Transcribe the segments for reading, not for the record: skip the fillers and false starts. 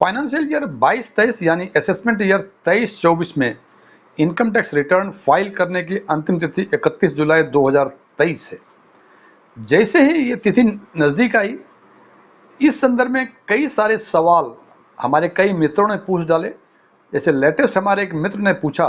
Financial year 22-23 यानी assessment year 23-24 में income tax return file करने की अंतिम तिथि 31 जुलाई 2023 है। जैसे ही ये तिथि नज़दीक आई, इस संदर्भ में कई सारे सवाल हमारे कई मित्रों ने पूछ डाले। जैसे लेटेस्ट हमारे एक मित्र ने पूछा,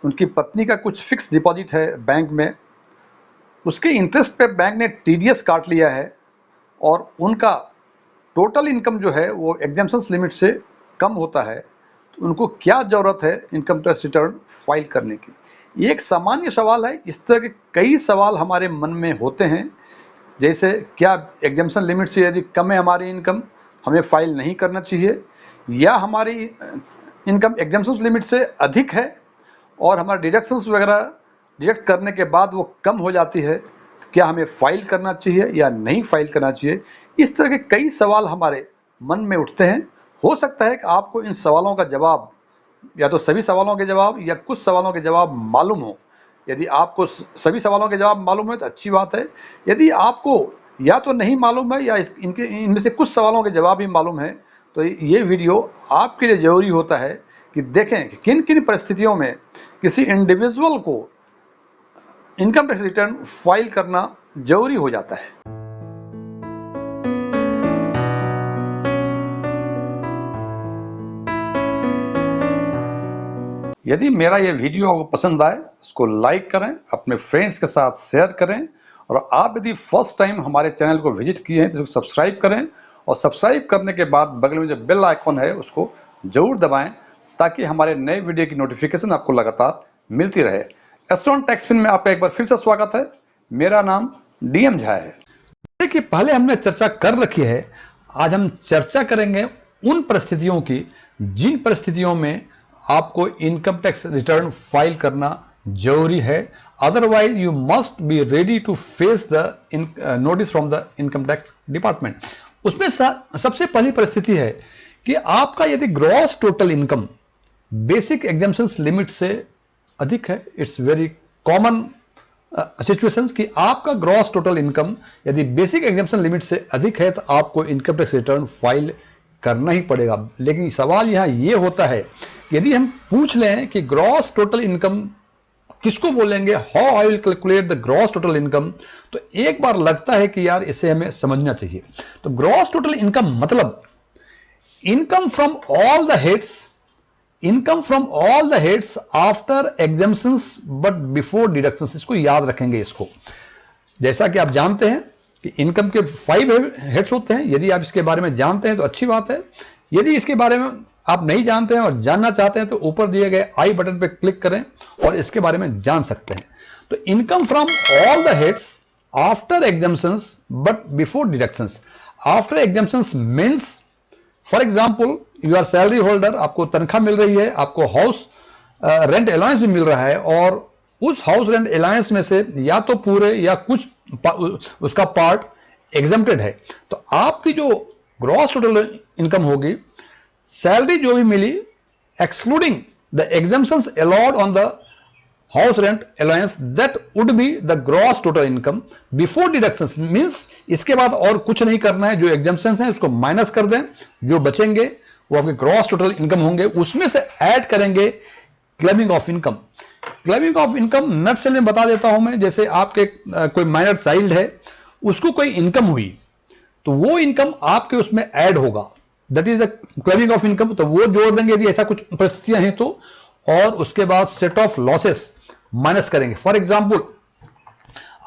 उनकी पत्नी का कुछ फिक्स डिपॉजिट है बैंक में, उसके इंटरेस्ट पे बैंक ने टीडीएस काट लिया है और उनका टोटल इनकम जो है वो एग्जेम्पशन लिमिट से कम होता है, तो उनको क्या ज़रूरत है इनकम टैक्स रिटर्न फाइल करने की। ये एक सामान्य सवाल है। इस तरह के कई सवाल हमारे मन में होते हैं, जैसे क्या एग्जेम्पशन लिमिट से यदि कम है हमारी इनकम, हमें फाइल नहीं करना चाहिए, या हमारी इनकम एग्जेम्पशन लिमिट से अधिक है और हमारे डिडक्शंस वगैरह डिडक्ट करने के बाद वो कम हो जाती है, क्या हमें फाइल करना चाहिए या नहीं फाइल करना चाहिए। इस तरह के कई सवाल हमारे मन में उठते हैं। हो सकता है कि आपको इन सवालों का जवाब, या तो सभी सवालों के जवाब या कुछ सवालों के जवाब मालूम हो। यदि आपको सभी सवालों के जवाब मालूम है तो अच्छी बात है। यदि आपको या तो नहीं मालूम है या इनमें से कुछ सवालों के जवाब ही मालूम है, तो ये वीडियो आपके लिए ज़रूरी होता है कि देखें कि किन किन परिस्थितियों में किसी इंडिविजुअल को इनकम टैक्स रिटर्न फाइल करना जरूरी हो जाता है। यदि मेरा ये वीडियो आपको पसंद आए, इसको लाइक करें, अपने फ्रेंड्स के साथ शेयर करें, और आप यदि फर्स्ट टाइम हमारे चैनल को विजिट किए हैं तो सब्सक्राइब करें, और सब्सक्राइब करने के बाद बगल में जो बेल आइकॉन है उसको जरूर दबाएं, ताकि हमारे नए वीडियो की नोटिफिकेशन आपको लगातार मिलती रहे। एस्ट्रॉन टैक्सफिन में आपका एक बार फिर से स्वागत है। मेरा नाम डीएम झा है। देखिए, पहले हमने चर्चा कर रखी है, आज हम चर्चा करेंगे उन परिस्थितियों की जिन परिस्थितियों में आपको इनकम टैक्स रिटर्न फाइल करना जरूरी है। Otherwise you must be ready to face the notice from the income tax department. उसमें सबसे पहली परिस्थिति है कि आपका यदि gross total income basic exemption limit से अधिक है। इट्स वेरी कॉमन सिचुएशंस कि आपका ग्रॉस टोटल इनकम यदि बेसिक एग्जेम्पशन लिमिट से अधिक है तो आपको इनकम टैक्स रिटर्न फाइल करना ही पड़ेगा। लेकिन सवाल यहाँ ये होता है, यदि हम पूछ लें कि ग्रॉस टोटल इनकम किसको बोलेंगे, how I will calculate the gross total income, तो एक बार लगता है कि यार इसे हमें समझना चाहिए। तो ग्रॉस टोटल इनकम मतलब income from all the heads, income from all the heads after exemptions but before deductions. इसको याद रखेंगे। इसको जैसा कि आप जानते हैं कि इनकम के 5 हेड्स होते हैं। यदि आप इसके बारे में जानते हैं तो अच्छी बात है। यदि इसके बारे में आप नहीं जानते हैं और जानना चाहते हैं तो ऊपर दिए गए आई बटन पर क्लिक करें और इसके बारे में जान सकते हैं। तो income from all the heads after exemptions but before deductions. After exemptions means, for example you are salary holder, आपको तनख्वाह मिल रही है, आपको हाउस रेंट अलाउंस भी मिल रहा है, और उस हाउस रेंट अलाउंस में से या तो पूरे या कुछ उसका पार्ट एग्जेम्प्टेड है, तो आपकी जो ग्रॉस टोटल इनकम होगी, सैलरी जो भी मिली excluding the exemptions allowed on the house rent allowance, that would be the gross total income before deductions. Means इसके बाद और कुछ नहीं करना है, जो एग्जेम्पशंस हैं उसको माइनस कर दें, जो बचेंगे वो आपके ग्रॉस टोटल इनकम होंगे, उसमें से ऐड करेंगे claiming of income. Claiming of income नट से मैं बता देता हूं मैं। जैसे आपके कोई माइनर चाइल्ड है, उसको कोई इनकम हुई तो वो इनकम आपके उसमें ऐड होगा, that is the claiming of income. तो वो जोड़ देंगे यदि ऐसा कुछ परिस्थितियां हैं तो, और उसके बाद सेट ऑफ लॉसेस माइनस करेंगे। फॉर एग्जाम्पल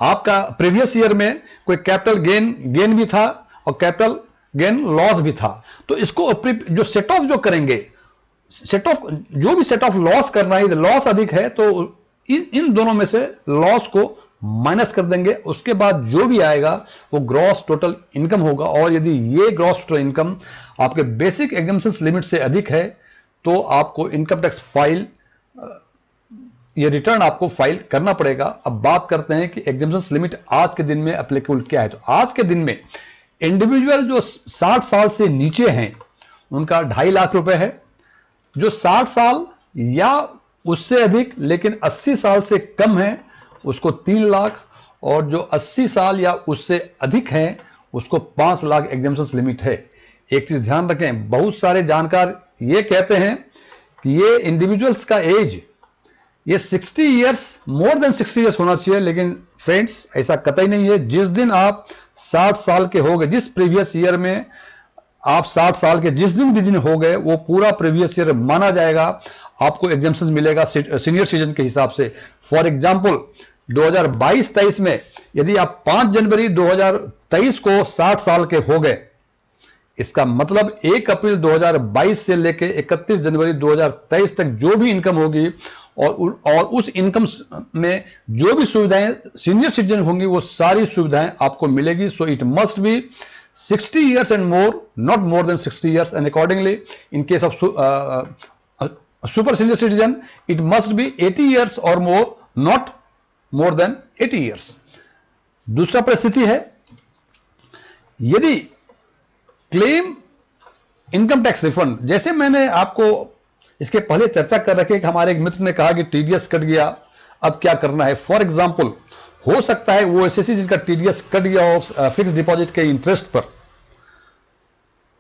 आपका प्रीवियस ईयर में कोई कैपिटल गेन भी था और कैपिटल गेन लॉस भी था, तो इसको जो सेट ऑफ जो करेंगे, सेट ऑफ जो भी सेट ऑफ लॉस करना है, लॉस अधिक है तो इन दोनों में से लॉस को माइनस कर देंगे। उसके बाद जो भी आएगा वो ग्रॉस टोटल इनकम होगा। और यदि ये ग्रॉस टोटल इनकम आपके बेसिक एग्जेम्पशन लिमिट से अधिक है तो आपको इनकम टैक्स फाइल, ये रिटर्न आपको फाइल करना पड़ेगा। अब बात करते हैं कि एग्जेम्पशन लिमिट आज के दिन में एप्लीकेबल क्या है। तो आज के दिन में इंडिविजुअल जो 60 साल से नीचे हैं उनका 2.5 लाख रुपए है, जो 60 साल या उससे अधिक लेकिन 80 साल से कम है उसको 3 लाख, और जो 80 साल या उससे अधिक हैं उसको 5 लाख एग्जेम्पशन लिमिट है। एक चीज ध्यान रखें, बहुत सारे जानकार ये कहते हैं कि ये इंडिविजुअल्स का एज ये 60 इयर्स, मोर देन 60 इयर्स होना चाहिए, लेकिन फ्रेंड्स ऐसा कतई नहीं है। जिस दिन आप 60 साल के हो गए, जिस प्रीवियस ईयर में आप 60 साल के जिस दिन हो गए, वो पूरा प्रीवियस ईयर माना जाएगा, आपको एग्जाम्पशन मिलेगा सीनियर सिटीजन के हिसाब से। फॉर एग्जाम्पल 2022-23 में यदि आप 5 जनवरी 2023 को 60 साल के हो गए, इसका मतलब 1 अप्रैल 2022 से लेकर 31 जनवरी 2023 तक जो भी इनकम होगी और उस इनकम में जो भी सुविधाएं सीनियर सिटीजन होंगी, वो सारी सुविधाएं आपको मिलेगी। So it must be 60 years and more, not more than 60 years, and accordingly in case of super senior citizen it must be 80 years or more, not more than 80 years. दूसरा परिस्थिति है, यदि क्लेम इनकम टैक्स रिफंड, जैसे मैंने आपको इसके पहले चर्चा कर रखी है कि हमारे एक मित्र ने कहा कि टीडीएस कट गया, अब क्या करना है। फॉर एग्जाम्पल हो सकता है वो एसएससी जिनका टीडीएस कट गया हो फिक्स डिपॉजिट के इंटरेस्ट पर,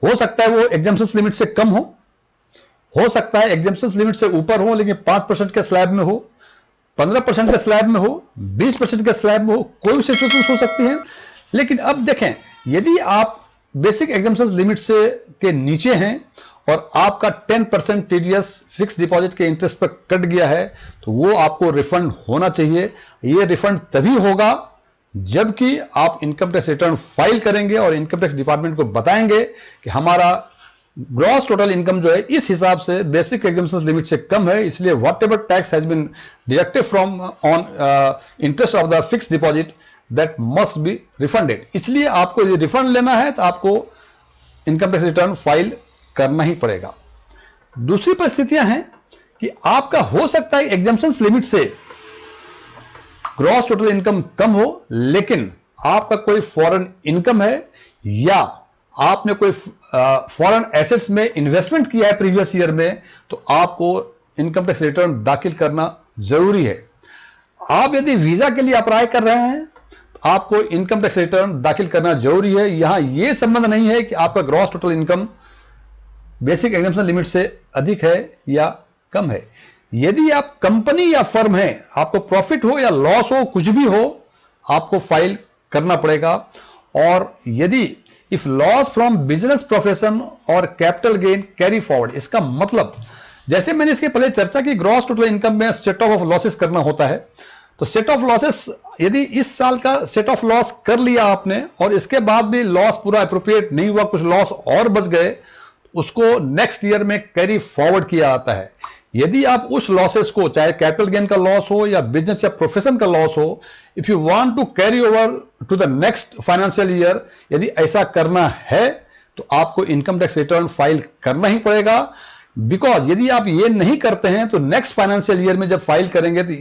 हो सकता है वो एग्जाम्पशन लिमिट से कम हो सकता है एग्जाम्पशन लिमिट से ऊपर हो, लेकिन 5% के स्लैब में हो, 15% के स्लैब में हो, 20% के स्लैब में हो, कोई भी सिचुएशन हो सकती है। लेकिन अब देखें, यदि आप बेसिक एग्जाम्पशन लिमिट से के नीचे हैं और आपका 10% टीडीएस फिक्स डिपॉजिट के इंटरेस्ट पर कट गया है, तो वो आपको रिफंड होना चाहिए। ये रिफंड तभी होगा जबकि आप इनकम टैक्स रिटर्न फाइल करेंगे और इनकम टैक्स डिपार्टमेंट को बताएंगे कि हमारा ग्रॉस टोटल इनकम जो है इस हिसाब से बेसिक एग्जाम्पशन लिमिट से कम है, इसलिए whatever tax has been deducted from on interest of the fix deposit that must be refunded. इसलिए आपको यदि रिफंड लेना है तो आपको इनकम टैक्स रिटर्न फाइल करना ही पड़ेगा। दूसरी परिस्थितियां हैं कि आपका हो सकता है एग्जाम्पशन लिमिट से ग्रॉस टोटल इनकम कम हो, लेकिन आपका कोई फॉरेन इनकम है या आपने कोई फॉरेन एसेट्स में इन्वेस्टमेंट किया है प्रीवियस ईयर में, तो आपको इनकम टैक्स रिटर्न दाखिल करना जरूरी है। आप यदि वीजा के लिए अप्लाई कर रहे हैं तो आपको इनकम टैक्स रिटर्न दाखिल करना जरूरी है। यहां यह संबंध नहीं है कि आपका gross total income basic exemption limit से अधिक है या कम है। यदि आप कंपनी या फर्म है, आपको प्रॉफिट हो या लॉस हो, कुछ भी हो, आपको फाइल करना पड़ेगा। और यदि if loss from business profession और कैपिटल गेन कैरी फॉरवर्ड, इसका मतलब जैसे मैंने इसके पहले चर्चा की, ग्रॉस टोटल इनकम में सेट ऑफ लॉसेस करना होता है। तो सेट ऑफ लॉसेस, यदि इस साल का सेट ऑफ लॉस कर लिया आपने और इसके बाद भी लॉस पूरा अप्रोप्रिएट नहीं हुआ, कुछ लॉस और बच गए, उसको नेक्स्ट ईयर में कैरी फॉरवर्ड किया जाता है। यदि आप उस लॉसेस को, चाहे कैपिटल गेन का लॉस हो या बिजनेस या प्रोफेशन का लॉस हो, if you want to carry over to the next financial year, यदि ऐसा करना है तो आपको इनकम टैक्स रिटर्न फाइल करना ही पड़ेगा। बिकॉज यदि आप ये नहीं करते हैं तो नेक्स्ट फाइनेंशियल ईयर में जब फाइल करेंगे तो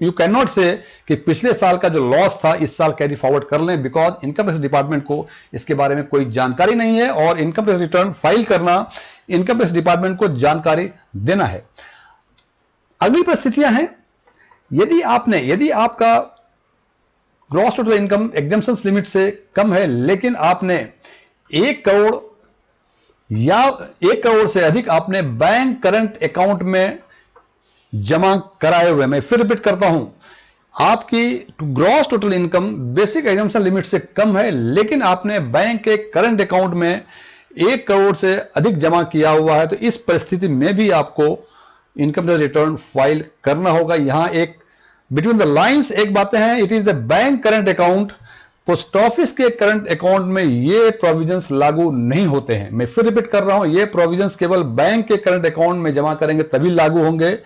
यू कैन नॉट से कि पिछले साल का जो लॉस था इस साल कैरी फॉरवर्ड कर लें, बिकॉज इनकम टैक्स डिपार्टमेंट को इसके बारे में कोई जानकारी नहीं है और इनकम टैक्स रिटर्न फाइल करना इनकम टैक्स डिपार्टमेंट को जानकारी देना है। अगली परिस्थितियां हैं, यदि आपका gross total income exemption limit से कम है, लेकिन आपने 1 करोड़ या 1 करोड़ से अधिक आपने बैंक करंट अकाउंट में जमा कराए हुए, मैं फिर रिपीट करता हूं, आपकी gross total income basic exemption limit से कम है, लेकिन आपने बैंक के करंट अकाउंट में 1 करोड़ से अधिक जमा किया हुआ है, तो इस परिस्थिति में भी आपको इनकम टैक्स रिटर्न फाइल करना होगा। यहां एक बिटवीन द लाइंस एक बातें हैं, it is the bank current account, post office के करंट अकाउंट में ये प्रोविजंस लागू नहीं होते हैं। मैं फिर रिपीट कर रहा हूं, ये प्रोविजंस केवल बैंक के करंट अकाउंट में जमा करेंगे तभी लागू होंगे,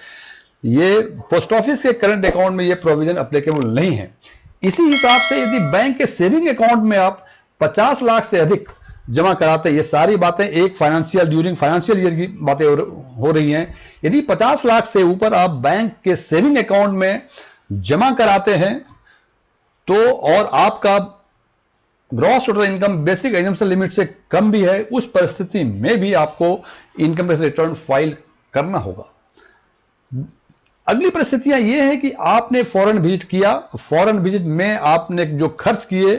ये पोस्ट ऑफिस के करंट अकाउंट में ये प्रोविजन एप्लीकेबल नहीं है। इसी हिसाब से यदि बैंक के सेविंग अकाउंट में आप 50 लाख से अधिक जमा कराते, ये सारी बातें एक ड्यूरिंग फाइनेंशियल ईयर की बातें हो रही हैं, यदि 50 लाख से ऊपर आप बैंक के सेविंग अकाउंट में जमा कराते हैं तो और आपका gross total income basic exemption limit से कम भी है, उस परिस्थिति में भी आपको इनकम टैक्स रिटर्न फाइल करना होगा। अगली परिस्थितियां यह है कि आपने फॉरेन विजिट किया, फॉरेन विजिट में आपने जो खर्च किए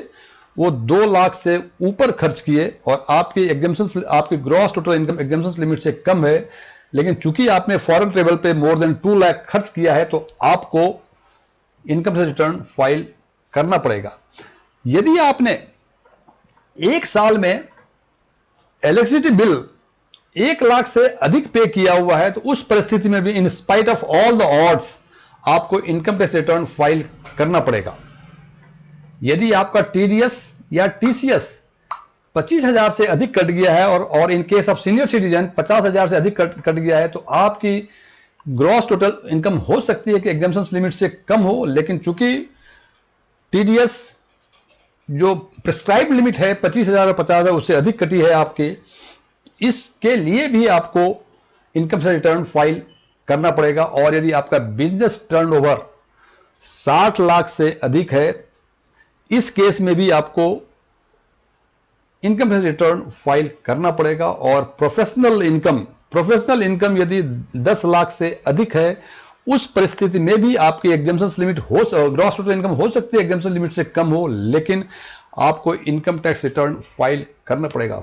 वो 2 लाख से ऊपर खर्च किए और आपकी एग्जाम्पशन, आपकी gross total income exemption limit से कम है, लेकिन चूंकि आपने फॉरेन ट्रेवल पे मोर देन 2 लाख खर्च किया है, तो आपको इनकम टैक्स रिटर्न फाइल करना पड़ेगा। यदि आपने एक साल में इलेक्ट्रिसिटी बिल 1 लाख से अधिक पे किया हुआ है, तो उस परिस्थिति में भी in spite of all the odds आपको इनकम टैक्स रिटर्न फाइल करना पड़ेगा। यदि आपका टीडीएस या टीसीएस 25,000 से अधिक कट गया है और in case of senior citizen 50,000 से अधिक कट गया है, तो आपकी ग्रॉस टोटल इनकम हो सकती है कि एग्जाम्पशन लिमिट से कम हो, लेकिन चूंकि टीडीएस जो प्रिस्क्राइब लिमिट है 25,000 और 50,000 उससे अधिक कटी है आपके, इसके लिए भी आपको इनकम टैक्स रिटर्न फाइल करना पड़ेगा। और यदि आपका बिजनेस टर्नओवर 60 लाख से अधिक है, इस केस में भी आपको इनकम टैक्स रिटर्न फाइल करना पड़ेगा। और प्रोफेशनल इनकम यदि 10 लाख से अधिक है, उस परिस्थिति में भी आपकी exemption limit gross total income हो सकती है एग्जाम्पशन लिमिट से कम हो, लेकिन आपको इनकम टैक्स रिटर्न फाइल करना पड़ेगा।